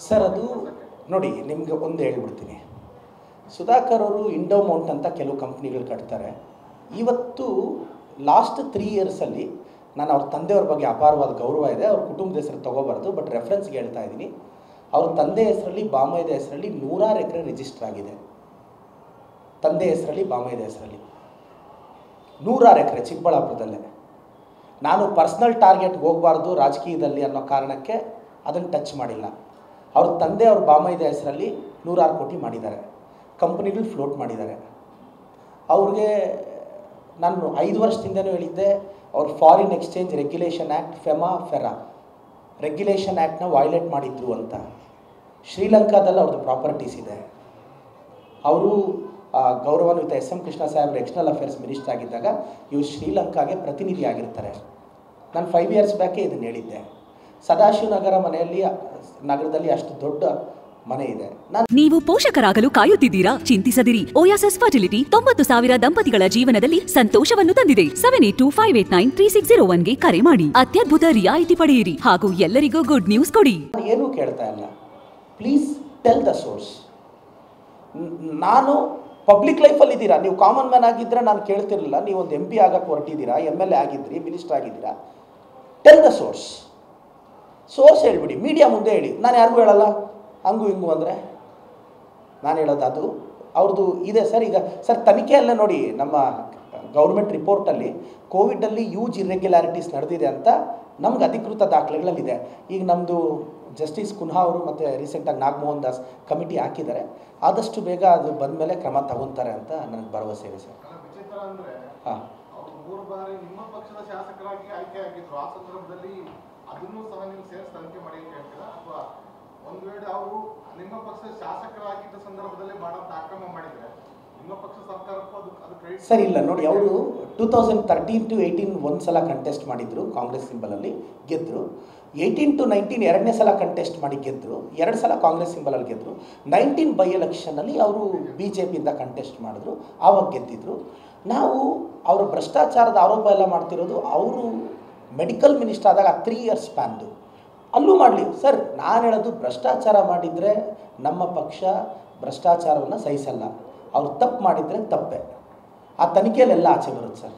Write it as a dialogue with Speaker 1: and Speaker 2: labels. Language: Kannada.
Speaker 1: ಸರ್ ಅದು ನೋಡಿ, ನಿಮಗೆ ಒಂದು ಹೇಳ್ಬಿಡ್ತೀನಿ. ಸುಧಾಕರ್ ಅವರು ಇಂಡೋಮೌಂಟ್ ಅಂತ ಕೆಲವು ಕಂಪ್ನಿಗಳು ಕಟ್ತಾರೆ. ಇವತ್ತು ಲಾಸ್ಟ್ 3 ಇಯರ್ಸಲ್ಲಿ ನಾನು ಅವ್ರ ತಂದೆಯವ್ರ ಬಗ್ಗೆ ಅಪಾರವಾದ ಗೌರವ ಇದೆ. ಅವ್ರ ಕುಟುಂಬದ ಹೆಸರು ತೊಗೋಬಾರ್ದು, ಬಟ್ ರೆಫರೆನ್ಸ್ಗೆ ಹೇಳ್ತಾ ಇದ್ದೀನಿ. ಅವ್ರ ತಂದೆ ಹೆಸರಲ್ಲಿ, ಬಾಮೈದ ಹೆಸರಲ್ಲಿ 100 ಎಕರೆ ರಿಜಿಸ್ಟರ್ ಆಗಿದೆ. ತಂದೆ ಹೆಸರಲ್ಲಿ, ಬಾಮೈದ ಹೆಸರಲ್ಲಿ 100 ಎಕರೆ ಚಿಕ್ಕಬಳ್ಳಾಪುರದಲ್ಲೇ. ನಾನು ಪರ್ಸ್ನಲ್ ಟಾರ್ಗೆಟ್ಗೆ ಹೋಗಬಾರ್ದು ರಾಜಕೀಯದಲ್ಲಿ ಅನ್ನೋ ಕಾರಣಕ್ಕೆ ಅದನ್ನು ಟಚ್ ಮಾಡಿಲ್ಲ. ಅವ್ರ ತಂದೆ ಅವ್ರ ಬಾಮೈದ ಹೆಸರಲ್ಲಿ 106 ಕೋಟಿ ಮಾಡಿದ್ದಾರೆ, ಕಂಪ್ನಿಗಳು ಫ್ಲೋಟ್ ಮಾಡಿದ್ದಾರೆ. ಅವ್ರಿಗೆ ನಾನು 5 ವರ್ಷದಿಂದನೂ ಹೇಳಿದ್ದೆ, ಅವ್ರು foreign exchange regulation act, FERA regulation ಆ್ಯಕ್ಟ್ನ ವೈಲೇಟ್ ಮಾಡಿದ್ರು ಅಂತ. ಶ್ರೀಲಂಕಾದಲ್ಲಿ ಅವ್ರದ್ದು ಪ್ರಾಪರ್ಟೀಸ್ ಇದೆ. ಅವರು ಗೌರವಾನ್ವಿತ ಎಸ್ ಎಂ ಕೃಷ್ಣ ಸಾಹೇಬ್ರು ಎಕ್ಸ್ಟರ್ನಲ್ ಅಫೇರ್ಸ್ ಮಿನಿಸ್ಟರ್ ಆಗಿದ್ದಾಗ ಇವರು ಶ್ರೀಲಂಕಾಗೆ ಪ್ರತಿನಿಧಿ ಆಗಿರ್ತಾರೆ. ನಾನು 5 ಇಯರ್ಸ್ ಬ್ಯಾಕೆ ಇದನ್ನು ಹೇಳಿದ್ದೆ. ಸದಾಶಿವನಗರ ನಗರದಲ್ಲಿ ಅಷ್ಟು ದೊಡ್ಡ ಮನೆ ಇದೆ.
Speaker 2: ನೀವು ಪೋಷಕರಾಗಲು ಕಾಯುತ್ತಿದ್ದೀರಾ? ಚಿಂತಿಸದಿರಿ. ಓಯಾಸಿಸ್ ಫರ್ಟಿಲಿಟಿ 90,000 ದಂಪತಿಗಳ ಜೀವನದಲ್ಲಿ ಸಂತೋಷವನ್ನು ತಂದಿದೆ. 7825893601ಗೆ ಕರೆ ಮಾಡಿ. ಅತ್ಯದ್ಭುತ ರಿಯಾಯಿತಿ ಪಡೆಯಿರಿ ಹಾಗೂ ಎಲ್ಲರಿಗೂ ಗುಡ್ ನ್ಯೂಸ್ ಕೊಡಿ.
Speaker 1: ಏನೂ ಕೇಳ್ತಾ ಇಲ್ಲ. Please tell the source. ನಾನು ಪಬ್ಲಿಕ್ ಲೈಫಲ್ಲಿ ಇದ್ದೀರಾ, ನೀವು ಕಾಮನ್ ಮ್ಯಾನ್ ಆಗಿದ್ದರೆ ನಾನು ಕೇಳ್ತಿರಲಿಲ್ಲ. ನೀವು ಒಂದು MP ಆಗಕ್ಕೆ ಹೊರಟಿದ್ದೀರಾ, MLA ಆಗಿದ್ರಿ, ಮಿನಿಸ್ಟರ್ ಆಗಿದ್ದೀರಾ. Tell the source. ಸೋರ್ಸ್ ಹೇಳ್ಬಿಡಿ, ಮೀಡಿಯಾ ಮುಂದೆ ಹೇಳಿ. ನಾನು ಯಾರಿಗೂ ಹೇಳಲ್ಲ ಹಂಗೂ ಹಿಂಗೂ ಅಂದರೆ. ನಾನು ಹೇಳೋದು ಅದು ಅವ್ರದ್ದು ಇದೆ ಸರ್. ಈಗ ಸರ್ ತನಿಖೆಯಲ್ಲೇ ನೋಡಿ, ನಮ್ಮ ಗೌರ್ಮೆಂಟ್ ರಿಪೋರ್ಟಲ್ಲಿ ಕೋವಿಡಲ್ಲಿ ಯೂಜ್ ಇರ್ರೆಗ್ಯುಲಾರಿಟೀಸ್ ನಡೆದಿದೆ ಅಂತ ನಮ್ಗೆ ಅಧಿಕೃತ ದಾಖಲೆಗಳಲ್ಲಿದೆ. ಈಗ ನಮ್ಮದು ಜಸ್ಟಿಸ್ ಕುನ್ಹಾ ಅವರು ಮತ್ತು ರೀಸೆಂಟಾಗಿ ನಾಗಮೋಹನ್ ದಾಸ್ ಕಮಿಟಿ ಹಾಕಿದ್ದಾರೆ. ಆದಷ್ಟು ಬೇಗ ಅದು ಬಂದ ಮೇಲೆ ಕ್ರಮ ತಗೊತಾರೆ ಅಂತ ನನಗೆ ಭರವಸೆ ಇದೆ ಸರ್. ಹಾಂ,
Speaker 3: ಒಂದು ವೇಳೆ ಅವರು ನಿಮ್ಮ ಪಕ್ಷದ ಶಾಸಕರಾಗಿದ್ದ ಸಂದರ್ಭದಲ್ಲಿ ಮಾಡೋಂಥ ಅಕ್ರಮ ಮಾಡಿದರೆ ನಿಮ್ಮ ಪಕ್ಷ ಸರ್ಕಾರಕ್ಕೂ ಅದು ಕ್ರೆಡಿಟ್
Speaker 1: ಸರ್ ಇಲ್ಲ ನೋಡಿ. ಅವರು 2013 to 18 ಒಂದು ಸಲ ಕಂಟೆಸ್ಟ್ ಮಾಡಿದ್ರು, ಕಾಂಗ್ರೆಸ್ ಸಿಂಬಲಲ್ಲಿ ಗೆದ್ದರು. 18 to 19 ಎರಡನೇ ಸಲ ಕಂಟೆಸ್ಟ್ ಮಾಡಿ ಗೆದ್ದರು. 2 ಸಲ ಕಾಂಗ್ರೆಸ್ ಸಿಂಬಲಲ್ಲಿ ಗೆದ್ದರು. 19 ಬೈ ಎಲೆಕ್ಷನಲ್ಲಿ ಅವರು BJPಯಿಂದ ಕಂಟೆಸ್ಟ್ ಮಾಡಿದ್ರು, ಆವಾಗ ಗೆದ್ದಿದ್ರು. ನಾವು ಅವರ ಭ್ರಷ್ಟಾಚಾರದ ಆರೋಪ ಎಲ್ಲ ಮಾಡ್ತಿರೋದು ಅವರು ಮೆಡಿಕಲ್ ಮಿನಿಸ್ಟರ್ ಆದಾಗ 3 ಇಯರ್ಸ್ ಸ್ಪ್ಯಾನ್ದು ಅಲ್ಲೂ ಮಾಡಲಿ ಸರ್. ನಾನು ಹೇಳೋದು, ಭ್ರಷ್ಟಾಚಾರ ಮಾಡಿದರೆ ನಮ್ಮ ಪಕ್ಷ ಭ್ರಷ್ಟಾಚಾರವನ್ನು ಸಹಿಸಲ್ಲ. ಅವ್ರು ತಪ್ಪು ಮಾಡಿದರೆ ತಪ್ಪೆ. ಆ ತನಿಖೆಯಲ್ಲೆಲ್ಲ ಆಚೆ ಬರುತ್ತೆ ಸರ್.